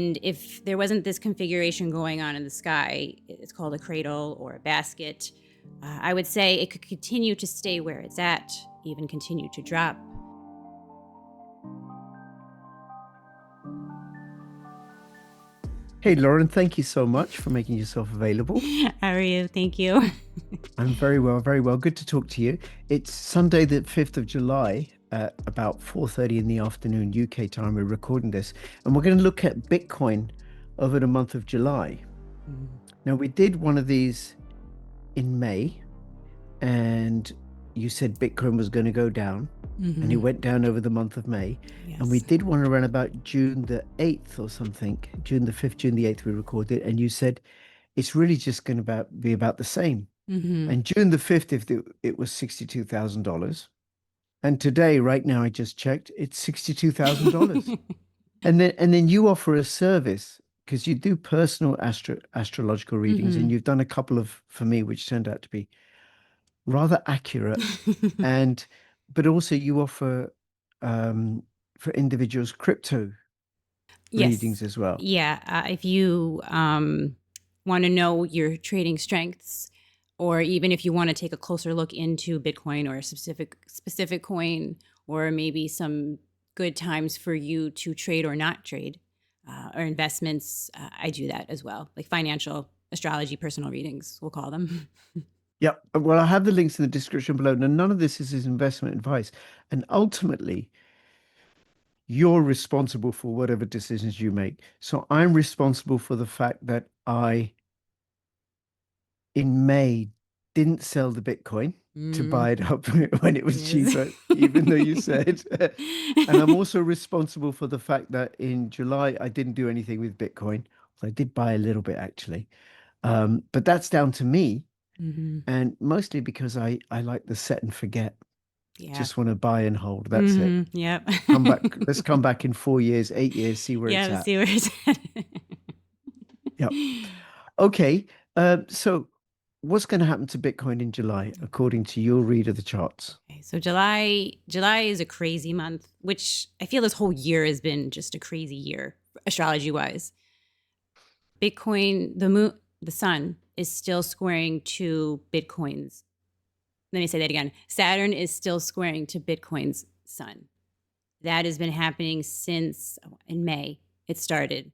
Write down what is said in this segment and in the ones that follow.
And if there wasn't this configuration going on in the sky, it's called a cradle or a basket, I would say it could continue to stay where it's at, even continue to drop. Hey, Lauren, thank you so much for making yourself available. How are you? Thank you. I'm very well, very well. Good to talk to you. It's Sunday, the 5th of July, at about 4:30 in the afternoon, UK time. We're recording this, and we're going to look at Bitcoin over the month of July. Now, we did one of these in May, and you said Bitcoin was going to go down, and it went down over the month of May. And we Yes. did one around about June the 8th or something, June the 5th, June the 8th, we recorded, and you said it's really just going to be about the same. And June the 5th, if it was $62,000. And today, right now, I just checked, it's $62,000. And then you offer a service because you do personal astrological readings, and you've done a couple of for me, which turned out to be rather accurate. And but also you offer for individuals crypto readings Yes. as well. Yeah. If you want to know your trading strengths, or even if you want to take a closer look into Bitcoin or a specific coin, or maybe some good times for you to trade or not trade, or investments, I do that as well. Like financial astrology, personal readings, we'll call them. Yeah. Well, I have the links in the description below. Now, none of this is investment advice. And ultimately, you're responsible for whatever decisions you make. So I'm responsible for the fact that I, in May, didn't sell the Bitcoin to buy it up when it was Yes. cheaper, even though you said. And I'm also responsible for the fact that in July, I didn't do anything with Bitcoin. I did buy a little bit, actually. But that's down to me. And mostly because I like the set and forget. Yeah. Just want to buy and hold. That's it. Yep. Come back. Let's come back in 4 years, 8 years, see where Yeah, it's let's at. see where it's at. Yep. Okay. So what's going to happen to Bitcoin in July, according to your read of the charts? Okay, so July is a crazy month, which I feel this whole year has been just a crazy year, astrology wise. Bitcoin, the sun is still squaring to Bitcoin's. Let me say that again. Saturn is still squaring to Bitcoin's sun. That has been happening since in May it started.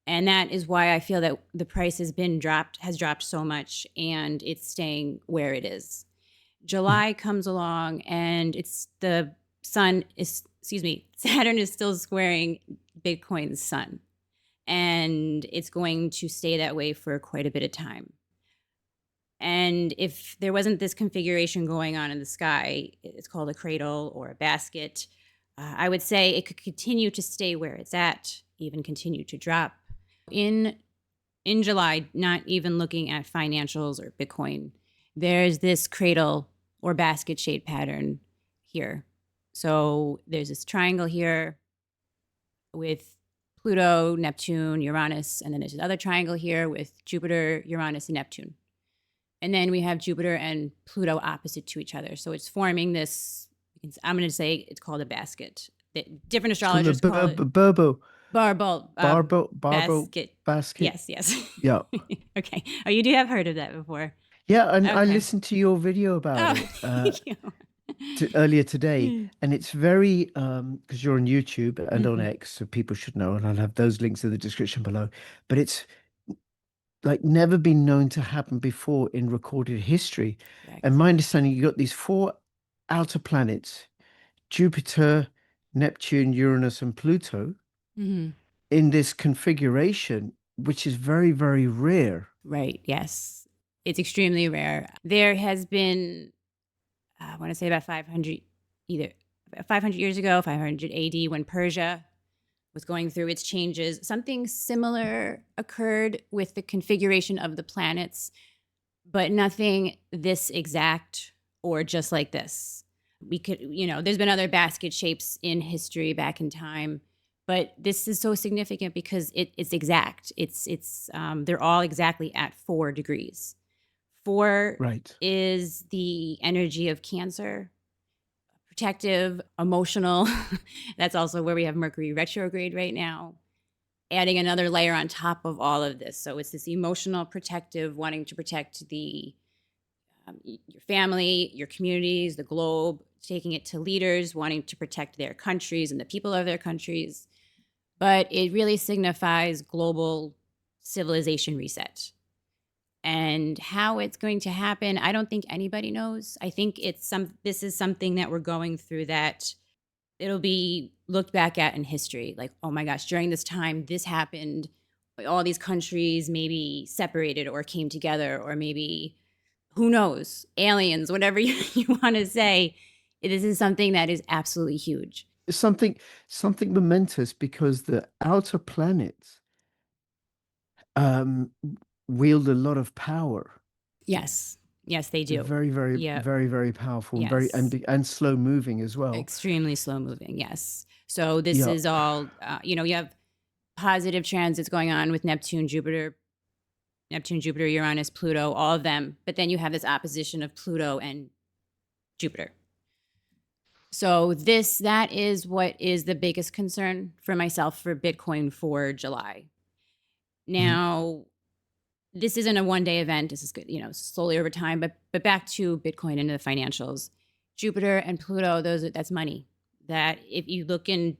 And that is why I feel that the price has dropped so much, and it's staying where it is. July comes along, and Saturn is still squaring Bitcoin's sun. And it's going to stay that way for quite a bit of time. And if there wasn't this configuration going on in the sky, it's called a cradle or a basket, I would say it could continue to stay where it's at, even continue to drop. In July, not even looking at financials or Bitcoin, there's this cradle or basket shaped pattern here. So there's this triangle here with Pluto, Neptune, Uranus, and then there's another triangle here with Jupiter, Uranus, and Neptune. And then we have Jupiter and Pluto opposite to each other. So it's forming this, I'm going to say it's called a basket. Different astrologers call it Barbault basket. Basket. Yes. Yeah. Okay. Oh, you do have heard of that before. Yeah, and I Okay. listened to your video about it Thank you. earlier today, and it's very because you're on YouTube and on X, so people should know, and I'll have those links in the description below. But it's like never been known to happen before in recorded history. Correct. And my understanding, you got these four outer planets, Jupiter, Neptune, Uranus, and Pluto, in this configuration, which is very, very rare. Right. Yes. It's extremely rare. There has been, I want to say about 500 years ago, 500 AD, when Persia was going through its changes, something similar occurred with the configuration of the planets, but nothing this exact or just like this. We could, there's been other basket shapes in history back in time, but this is so significant because it's exact. They're all exactly at 4 degrees. 4 Right. is the energy of Cancer, protective, emotional. That's also where we have Mercury retrograde right now. adding another layer on top of all of this. So it's this emotional protective, wanting to protect your family, your communities, the globe, taking it to leaders, wanting to protect their countries and the people of their countries. But it really signifies global civilization reset. And how it's going to happen, I don't think anybody knows. I think this is something that we're going through that it'll be looked back at in history. Like, oh my gosh, during this time, this happened. All these countries maybe separated or came together, or maybe, who knows, aliens, whatever you want to say. This is something that is absolutely huge. It's something momentous because the outer planets um, wield a lot of power. Yes. Yes, they They're do. very, very, Yeah. very, very powerful and Yes. and slow moving as well. Extremely slow moving. Yes. So this Yeah. is all, you have positive transits going on with Neptune, Jupiter, Uranus, Pluto, all of them. But then you have this opposition of Pluto and Jupiter. So that is what is the biggest concern for myself for Bitcoin for July. Now, this isn't a one-day event. This is good, slowly over time. But back to Bitcoin and the financials, Jupiter and Pluto, that's money. That if you look in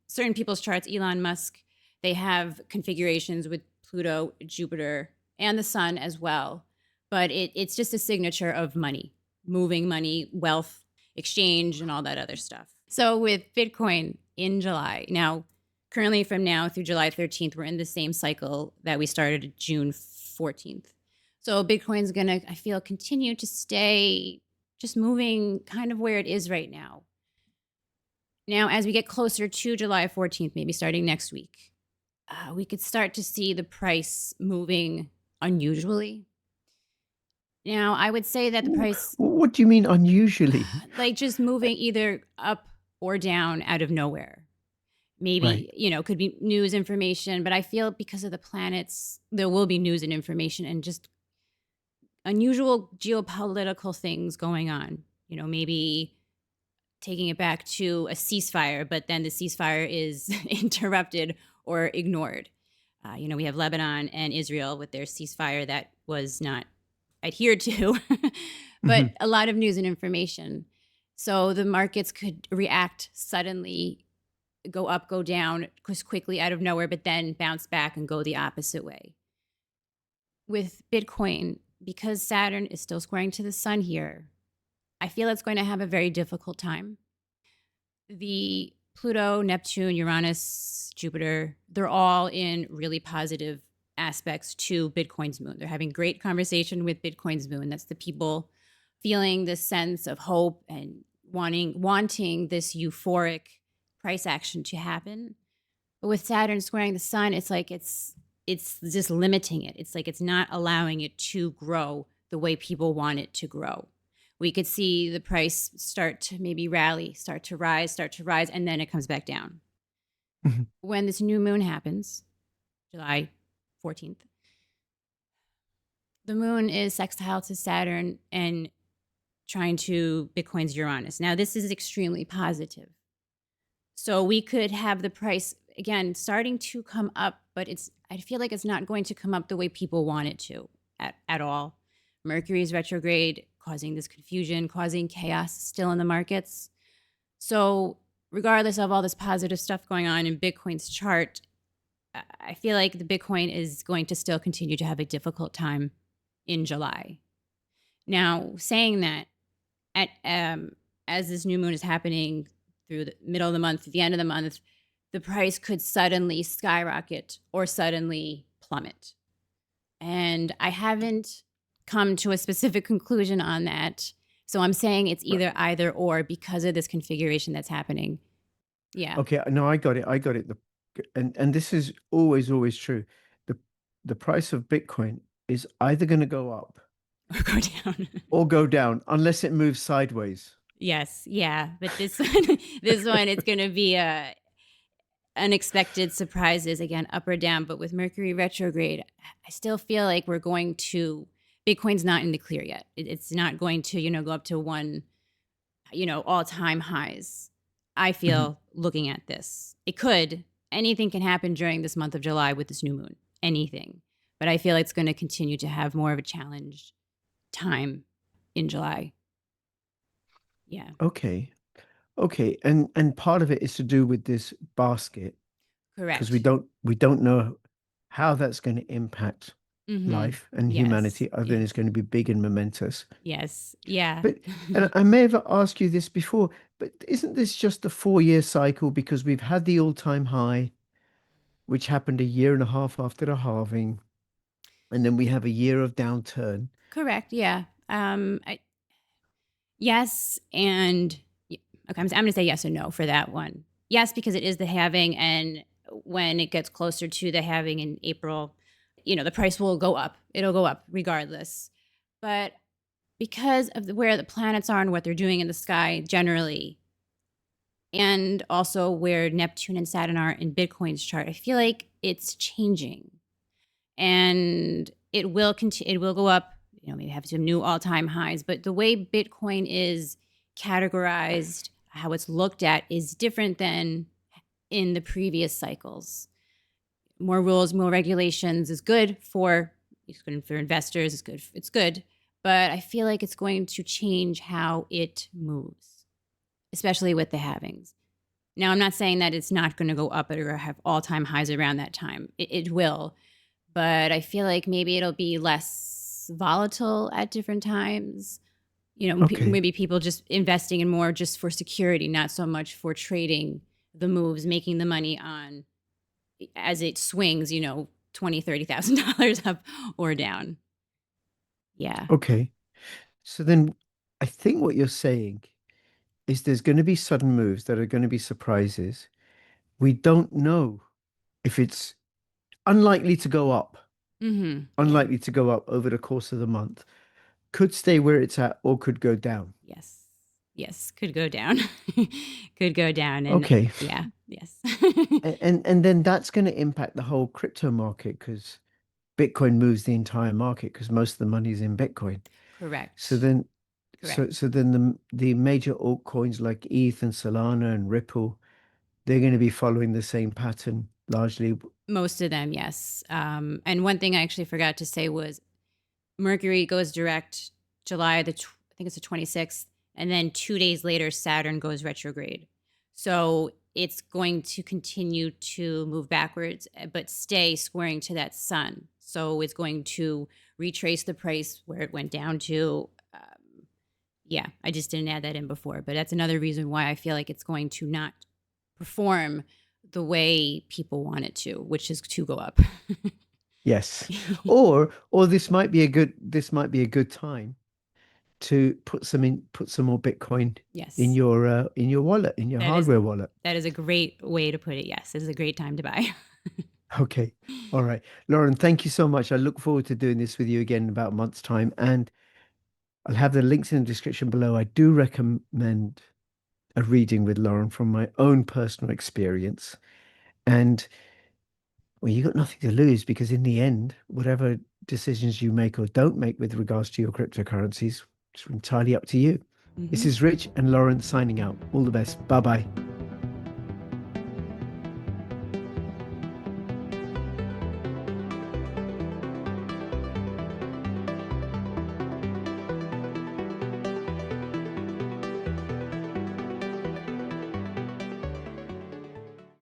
certain people's charts, Elon Musk, they have configurations with Pluto, Jupiter, and the Sun as well. But it's just a signature of money, moving money, wealth, exchange, and all that other stuff. So with Bitcoin in July, now, currently from now through July 13th, we're in the same cycle that we started June 14th. So Bitcoin's going to, I feel, continue to stay just moving kind of where it is right now. Now, as we get closer to July 14th, maybe starting next week, we could start to see the price moving unusually. Now, I would say that the price... What do you mean unusually? Like just moving either up or down out of nowhere. Maybe, Right. Could be news information, but I feel because of the planets, there will be news and information and just unusual geopolitical things going on. Maybe taking it back to a ceasefire, but then the ceasefire is interrupted or ignored. We have Lebanon and Israel with their ceasefire that was not adhered to, but a lot of news and information. So the markets could react suddenly, go up, go down quickly out of nowhere, but then bounce back and go the opposite way. With Bitcoin, because Saturn is still squaring to the Sun here, I feel it's going to have a very difficult time. The Pluto, Neptune, Uranus, Jupiter, they're all in really positive aspects to Bitcoin's moon. They're having great conversation with Bitcoin's moon. That's the people feeling this sense of hope and wanting this euphoric price action to happen. But with Saturn squaring the Sun, it's like it's just limiting it. It's like it's not allowing it to grow the way people want it to grow. We could see the price start to maybe rally, start to rise, and then it comes back down. When this new moon happens, July 14th, the moon is sextile to Saturn and trying to Bitcoin's Uranus. Now, this is extremely positive. So we could have the price, again, starting to come up, but I feel like it's not going to come up the way people want it to at all. Mercury is retrograde, causing this confusion, causing chaos still in the markets. So regardless of all this positive stuff going on in Bitcoin's chart, I feel like the Bitcoin is going to still continue to have a difficult time in July. Now, saying that, as this new moon is happening through the middle of the month, the end of the month, the price could suddenly skyrocket or suddenly plummet. And I haven't come to a specific conclusion on that. So I'm saying it's either or because of this configuration that's happening. Yeah. Okay. No, I got it. And this is always true. The price of Bitcoin is either going to go up Or go down. or go down unless it moves sideways. Yes. Yeah. But this one, it's going to be unexpected surprises, again, up or down. But with Mercury retrograde, I still feel like Bitcoin's not in the clear yet. It's not going to, go up to one, all-time highs. I feel looking at this. It could, anything can happen during this month of July with this new moon. Anything. But I feel like it's going to continue to have more of a challenge time in July. Yeah. Okay. Okay. And part of it is to do with this basket because Correct. we don't know how that's going to impact Mm-hmm. life and Yes. humanity other than it's Yes. going to be big and momentous. Yes. Yeah. But and I may have asked you this before, but isn't this just a 4-year cycle because we've had the all-time high, which happened a year and a half after the halving, and then we have a year of downturn. Correct. Yeah. Yes. And okay, I'm going to say yes and no for that one. Yes, because it is the halving. And when it gets closer to the halving in April, the price will go up. It'll go up regardless. But because of where the planets are and what they're doing in the sky generally, and also where Neptune and Saturn are in Bitcoin's chart, I feel like it's changing, and it will continue. It will go up. Maybe have some new all-time highs. But the way Bitcoin is categorized, how it's looked at, is different than in the previous cycles. More rules, more regulations is good for investors. It's good. It's good, but I feel like it's going to change how it moves, especially with the halvings. Now, I'm not saying that it's not going to go up or have all-time highs around that time. It will, but I feel like maybe it'll be less volatile at different times. Okay. Maybe people just investing in more just for security, not so much for trading the moves, making the money on as it swings, $20,000, $30,000 up or down. Yeah. Okay. So then I think what you're saying is there's going to be sudden moves that are going to be surprises. We don't know if it's unlikely to go up, Mm-hmm. Yeah. unlikely to go up over the course of the month, could stay where it's at or could go down. Yes. Yes. Could go down. Could go down. And Okay. yeah. Yes. And then that's going to impact the whole crypto market because Bitcoin moves the entire market because most of the money is in Bitcoin. So Correct. then Correct. so then the major altcoins like ETH and Solana and Ripple, they're going to be following the same pattern largely. Most of them, yes. And one thing I actually forgot to say was Mercury goes direct I think it's the 26th, and then 2 days later Saturn goes retrograde. So it's going to continue to move backwards, but stay squaring to that sun. So it's going to retrace the price where it went down to. Yeah, I just didn't add that in before, but that's another reason why I feel like it's going to not perform the way people want it to, which is to go up. Yes. Or this might be a good time to put some more Bitcoin Yes. in your wallet, in your That is hardware wallet. that is a great way to put it. Yes, it is a great time to buy. Okay. All right. Lauren, thank you so much. I look forward to doing this with you again in about a month's time. And I'll have the links in the description below. I do recommend a reading with Lauren from my own personal experience. And well, you got nothing to lose because in the end, whatever decisions you make or don't make with regards to your cryptocurrencies, it's entirely up to you. This Hmm. is Rich and Lauren signing out. All the best. Bye bye.